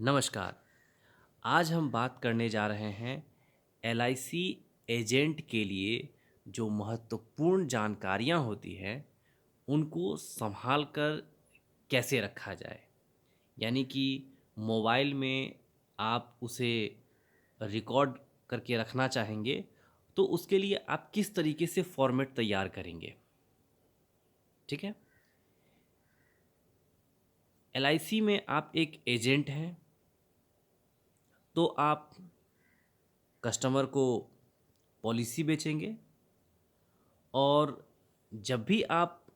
नमस्कार। आज हम बात करने जा रहे हैं एलआईसी एजेंट के लिए जो महत्वपूर्ण जानकारियां होती हैं उनको संभाल कर कैसे रखा जाए। यानी कि मोबाइल में आप उसे रिकॉर्ड करके रखना चाहेंगे तो उसके लिए आप किस तरीके से फॉर्मेट तैयार करेंगे। ठीक है। एलआईसी में आप एक एजेंट हैं तो आप कस्टमर को पॉलिसी बेचेंगे और जब भी आप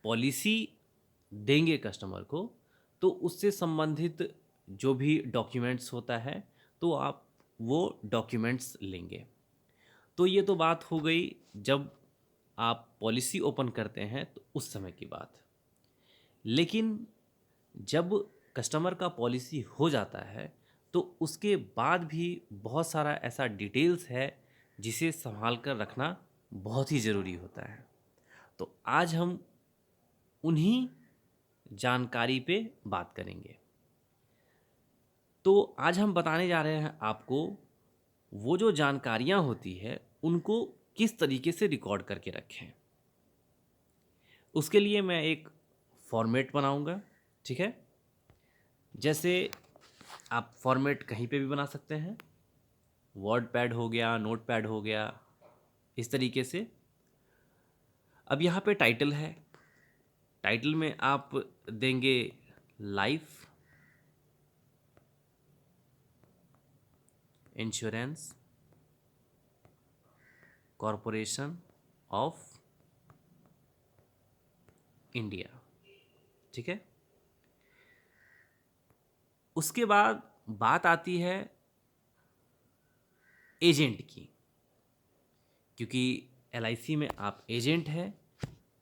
पॉलिसी देंगे कस्टमर को तो उससे संबंधित जो भी डॉक्यूमेंट्स होता है तो आप वो डॉक्यूमेंट्स लेंगे। तो ये तो बात हो गई जब आप पॉलिसी ओपन करते हैं तो उस समय की बात। लेकिन जब कस्टमर का पॉलिसी हो जाता है तो उसके बाद भी बहुत सारा ऐसा डिटेल्स है जिसे संभाल कर रखना बहुत ही ज़रूरी होता है। तो आज हम उन्हीं जानकारी पे बात करेंगे। तो आज हम बताने जा रहे हैं आपको वो जो जानकारियाँ होती है उनको किस तरीके से रिकॉर्ड करके रखें। उसके लिए मैं एक फॉर्मेट बनाऊंगा। ठीक है। जैसे आप फॉर्मेट कहीं पे भी बना सकते हैं, वर्ड पैड हो गया, नोट पैड हो गया, इस तरीके से। अब यहाँ पे टाइटल है। टाइटल में आप देंगे life insurance corporation of India. ठीक है। उसके बाद बात आती है एजेंट की। क्योंकि एलआईसी में आप एजेंट हैं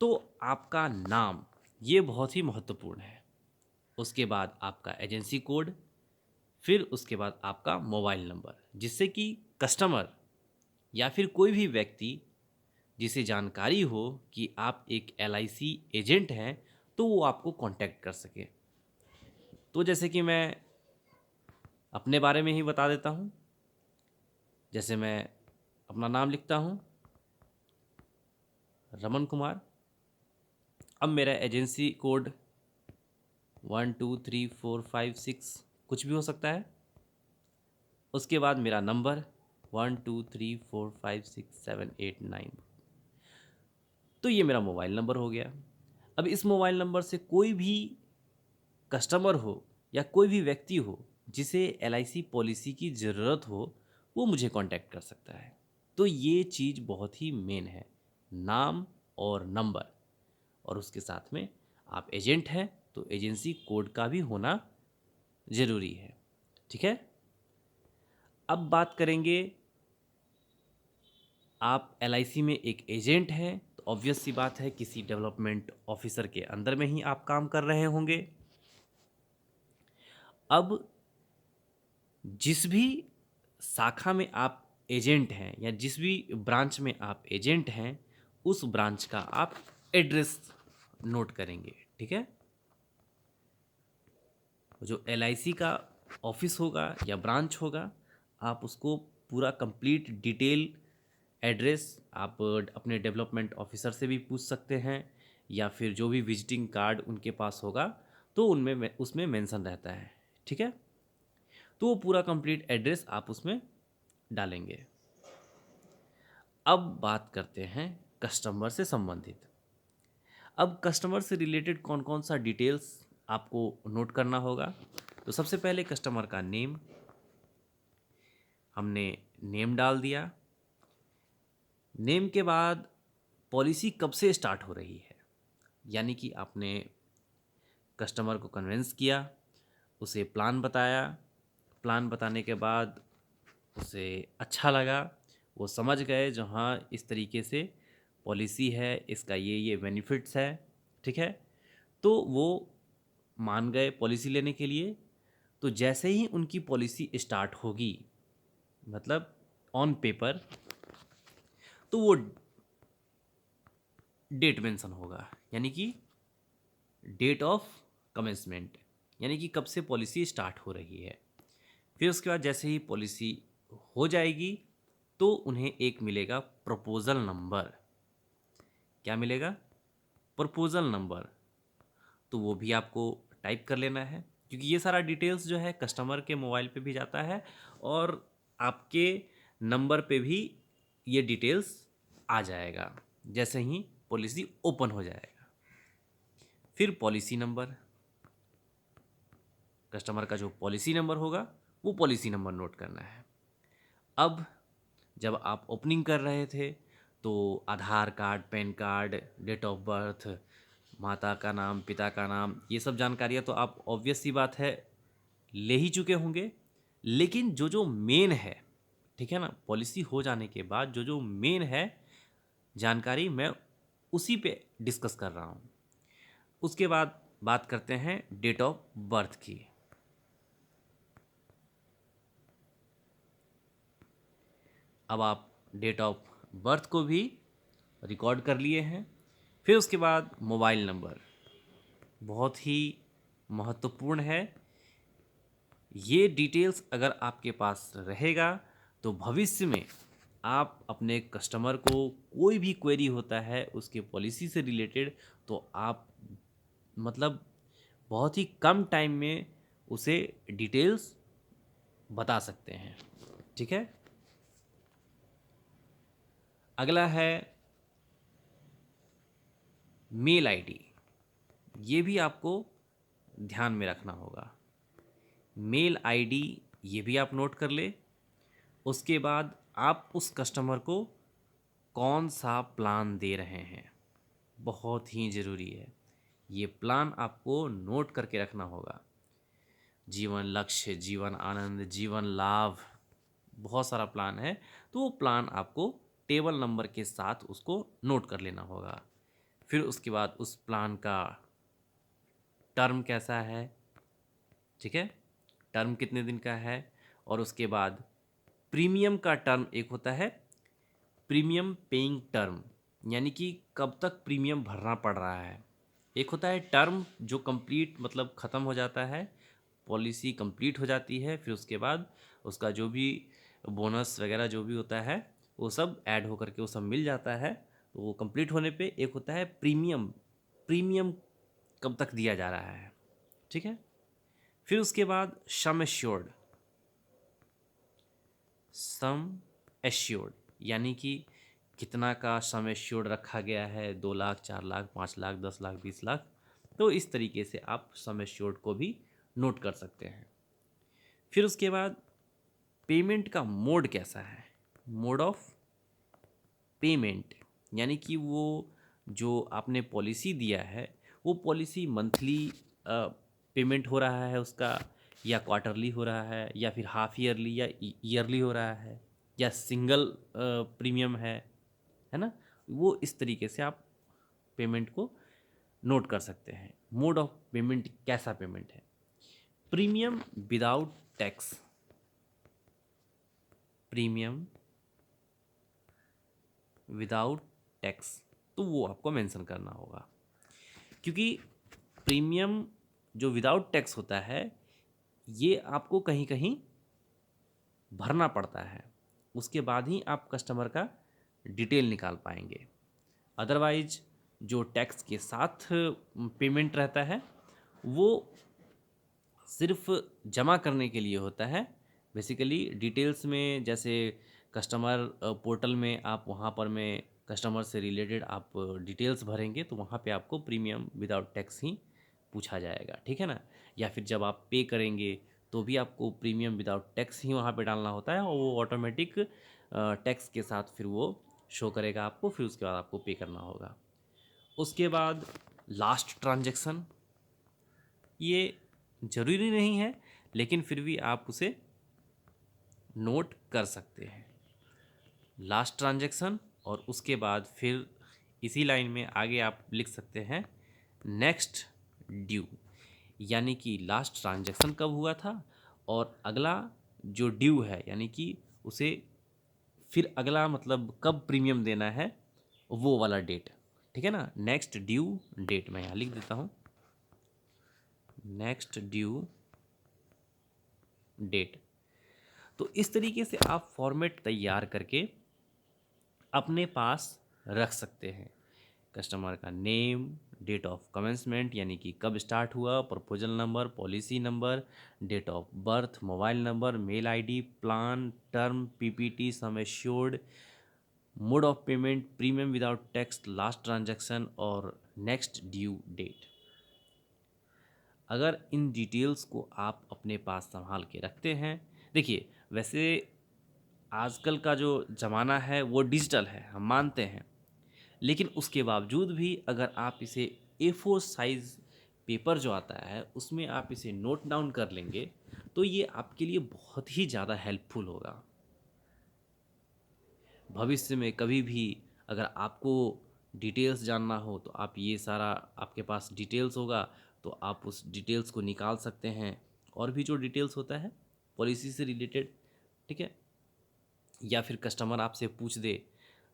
तो आपका नाम ये बहुत ही महत्वपूर्ण है। उसके बाद आपका एजेंसी कोड, फिर उसके बाद आपका मोबाइल नंबर, जिससे कि कस्टमर या फिर कोई भी व्यक्ति जिसे जानकारी हो कि आप एक एलआईसी एजेंट हैं तो वो आपको कांटेक्ट कर सके। तो जैसे कि मैं अपने बारे में ही बता देता हूँ। जैसे मैं अपना नाम लिखता हूँ, रमन कुमार। अब मेरा एजेंसी कोड 123456 कुछ भी हो सकता है। उसके बाद मेरा नंबर 12345678 9। तो ये मेरा मोबाइल नंबर हो गया। अब इस मोबाइल नंबर से कोई भी कस्टमर हो या कोई भी व्यक्ति हो जिसे एलआईसी पॉलिसी की ज़रूरत हो वो मुझे कांटेक्ट कर सकता है। तो ये चीज़ बहुत ही मेन है, नाम और नंबर। और उसके साथ में आप एजेंट हैं तो एजेंसी कोड का भी होना ज़रूरी है। ठीक है। अब बात करेंगे, आप एलआईसी में एक एजेंट हैं तो ऑब्वियस सी बात है किसी डेवलपमेंट ऑफिसर के अंदर में ही आप काम कर रहे होंगे। अब जिस भी शाखा में आप एजेंट हैं या जिस भी ब्रांच में आप एजेंट हैं उस ब्रांच का आप एड्रेस नोट करेंगे। ठीक है। जो एलआईसी का ऑफिस होगा या ब्रांच होगा आप उसको पूरा कंप्लीट डिटेल एड्रेस आप अपने डेवलपमेंट ऑफिसर से भी पूछ सकते हैं या फिर जो भी विजिटिंग कार्ड उनके पास होगा तो उनमें उसमें मेंशन रहता है। ठीक है। तो वो पूरा कंप्लीट एड्रेस आप उसमें डालेंगे। अब बात करते हैं कस्टमर से संबंधित। अब कस्टमर से रिलेटेड कौन कौन सा डिटेल्स आपको नोट करना होगा। तो सबसे पहले कस्टमर का नेम, हमने नेम डाल दिया। नेम के बाद पॉलिसी कब से स्टार्ट हो रही है, यानी कि आपने कस्टमर को कन्विंस किया, उसे प्लान बताया। प्लान बताने के बाद उसे अच्छा लगा, वो समझ गए जो हाँ इस तरीके से पॉलिसी है, इसका ये बेनिफिट्स है। ठीक है। तो वो मान गए पॉलिसी लेने के लिए। तो जैसे ही उनकी पॉलिसी स्टार्ट होगी, मतलब ऑन पेपर, तो वो डेट मेंशन होगा, यानी कि डेट ऑफ कमेंसमेंट, यानी कि कब से पॉलिसी स्टार्ट हो रही है। फिर उसके बाद जैसे ही पॉलिसी हो जाएगी तो उन्हें एक मिलेगा प्रपोज़ल नंबर। क्या मिलेगा? Proposal number. तो वो भी आपको टाइप कर लेना है, क्योंकि ये सारा डिटेल्स जो है कस्टमर के मोबाइल पे भी जाता है और आपके नंबर पे भी ये डिटेल्स आ जाएगा जैसे ही पॉलिसी ओपन हो जाएगा। फिर पॉलिसी नंबर, कस्टमर का जो पॉलिसी नंबर होगा वो पॉलिसी नंबर नोट करना है। अब जब आप ओपनिंग कर रहे थे तो Aadhaar card, PAN card, date of birth, माता का नाम, पिता का नाम, ये सब जानकारियाँ तो आप ऑब्वियस सी बात है ले ही चुके होंगे। लेकिन जो जो मेन है, ठीक है ना, पॉलिसी हो जाने के बाद जो जो मेन है जानकारी, मैं उसी पे डिस्कस कर रहा हूँ। उसके बाद बात करते हैं डेट ऑफ बर्थ की। अब आप डेट ऑफ बर्थ को भी रिकॉर्ड कर लिए हैं। फिर उसके बाद मोबाइल नंबर बहुत ही महत्वपूर्ण है। ये डिटेल्स अगर आपके पास रहेगा तो भविष्य में आप अपने कस्टमर को कोई भी क्वेरी होता है उसके पॉलिसी से रिलेटेड, तो आप मतलब बहुत ही कम टाइम में उसे डिटेल्स बता सकते हैं। ठीक है। अगला है मेल आईडी। ये भी आपको ध्यान में रखना होगा। मेल आईडी ये भी आप नोट कर ले। उसके बाद आप उस कस्टमर को कौन सा प्लान दे रहे हैं, बहुत ही ज़रूरी है। ये प्लान आपको नोट करके रखना होगा। जीवन लक्ष्य, जीवन आनंद, जीवन लाभ, बहुत सारा प्लान है। तो वो प्लान आपको टेबल नंबर के साथ उसको नोट कर लेना होगा। फिर उसके बाद उस प्लान का टर्म कैसा है, ठीक है, टर्म कितने दिन का है। और उसके बाद प्रीमियम का टर्म एक होता है, प्रीमियम पेइंग टर्म, यानी कि कब तक प्रीमियम भरना पड़ रहा है। एक होता है टर्म जो कंप्लीट मतलब ख़त्म हो जाता है, पॉलिसी कंप्लीट हो जाती है, फिर उसके बाद उसका जो भी बोनस वगैरह जो भी होता है वो सब ऐड होकर के वो सब मिल जाता है। तो वो कंप्लीट होने पे एक होता है प्रीमियम, प्रीमियम कब तक दिया जा रहा है, ठीक है। फिर उसके बाद सम एश्योर्ड, सम एश्योर्ड यानी कि कितना का सम एश्योर्ड रखा गया है, 2 लाख, 4 लाख, 5 लाख, 10 लाख, 20 लाख। तो इस तरीके से आप सम एश्योर्ड को भी नोट कर सकते हैं। फिर उसके बाद पेमेंट का मोड कैसा है, मोड ऑफ पेमेंट, यानी कि वो जो आपने पॉलिसी दिया है वो पॉलिसी मंथली पेमेंट हो रहा है उसका, या क्वार्टरली हो रहा है, या फिर हाफ ईयरली या ईयरली हो रहा है, या सिंगल प्रीमियम है ना। वो इस तरीके से आप पेमेंट को नोट कर सकते हैं। मोड ऑफ पेमेंट कैसा पेमेंट है, premium without tax, premium without tax, तो वो आपको मेंशन करना होगा। क्योंकि प्रीमियम जो विदाउट टैक्स होता है ये आपको कहीं कहीं भरना पड़ता है, उसके बाद ही आप कस्टमर का डिटेल निकाल पाएंगे। अदरवाइज जो टैक्स के साथ पेमेंट रहता है वो सिर्फ जमा करने के लिए होता है। बेसिकली डिटेल्स में जैसे कस्टमर पोर्टल में आप वहाँ पर में कस्टमर से रिलेटेड आप डिटेल्स भरेंगे तो वहाँ पे आपको प्रीमियम विदाउट टैक्स ही पूछा जाएगा, ठीक है ना। या फिर जब आप पे करेंगे तो भी आपको प्रीमियम विदाउट टैक्स ही वहाँ पे डालना होता है और वो ऑटोमेटिक टैक्स के साथ फिर वो शो करेगा आपको, फिर उसके बाद आपको पे करना होगा। उसके बाद लास्ट ट्रांजैक्शन, ये ज़रूरी नहीं है लेकिन फिर भी आप उसे नोट कर सकते हैं, लास्ट ट्रांजैक्शन। और उसके बाद फिर इसी लाइन में आगे आप लिख सकते हैं नेक्स्ट ड्यू, यानी कि लास्ट ट्रांजैक्शन कब हुआ था और अगला जो ड्यू है यानी कि उसे फिर अगला मतलब कब प्रीमियम देना है वो वाला डेट, ठीक है ना। नेक्स्ट ड्यू डेट मैं यहाँ लिख देता हूँ, नेक्स्ट ड्यू डेट। तो इस तरीके से आप फॉर्मेट तैयार करके अपने पास रख सकते हैं। कस्टमर का नेम, डेट ऑफ कमेंसमेंट यानी कि कब स्टार्ट हुआ, proposal number, policy number, date of birth, mobile number, mail ID, plan, term, PPT, sum assured, mode of payment, premium without tax, last transaction और नेक्स्ट ड्यू डेट। अगर इन details को आप अपने पास संभाल के रखते हैं, देखिए वैसे आजकल का जो ज़माना है वो डिजिटल है, हम मानते हैं, लेकिन उसके बावजूद भी अगर आप इसे A4 साइज़ पेपर जो आता है उसमें आप इसे नोट डाउन कर लेंगे तो ये आपके लिए बहुत ही ज़्यादा हेल्पफुल होगा। भविष्य में कभी भी अगर आपको डिटेल्स जानना हो तो आप ये सारा आपके पास डिटेल्स होगा तो आप उस डिटेल्स को निकाल सकते हैं। और भी जो डिटेल्स होता है पॉलिसी से रिलेटेड, ठीक है, या फिर कस्टमर आपसे पूछ दे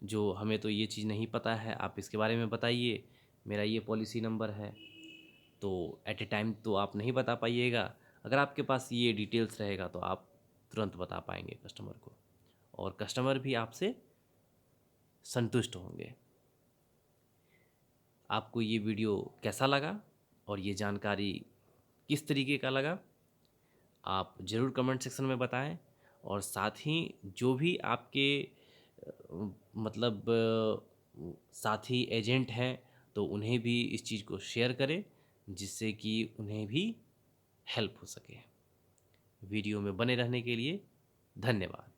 जो हमें तो ये चीज़ नहीं पता है, आप इसके बारे में बताइए, मेरा ये पॉलिसी नंबर है, तो एट ए टाइम तो आप नहीं बता पाइएगा। अगर आपके पास ये डिटेल्स रहेगा तो आप तुरंत बता पाएंगे कस्टमर को, और कस्टमर भी आपसे संतुष्ट होंगे। आपको ये वीडियो कैसा लगा और ये जानकारी किस तरीके का लगा, आप ज़रूर कमेंट सेक्शन में बताएं। और साथ ही जो भी आपके मतलब साथी एजेंट हैं तो उन्हें भी इस चीज़ को शेयर करें जिससे कि उन्हें भी हेल्प हो सके। वीडियो में बने रहने के लिए धन्यवाद।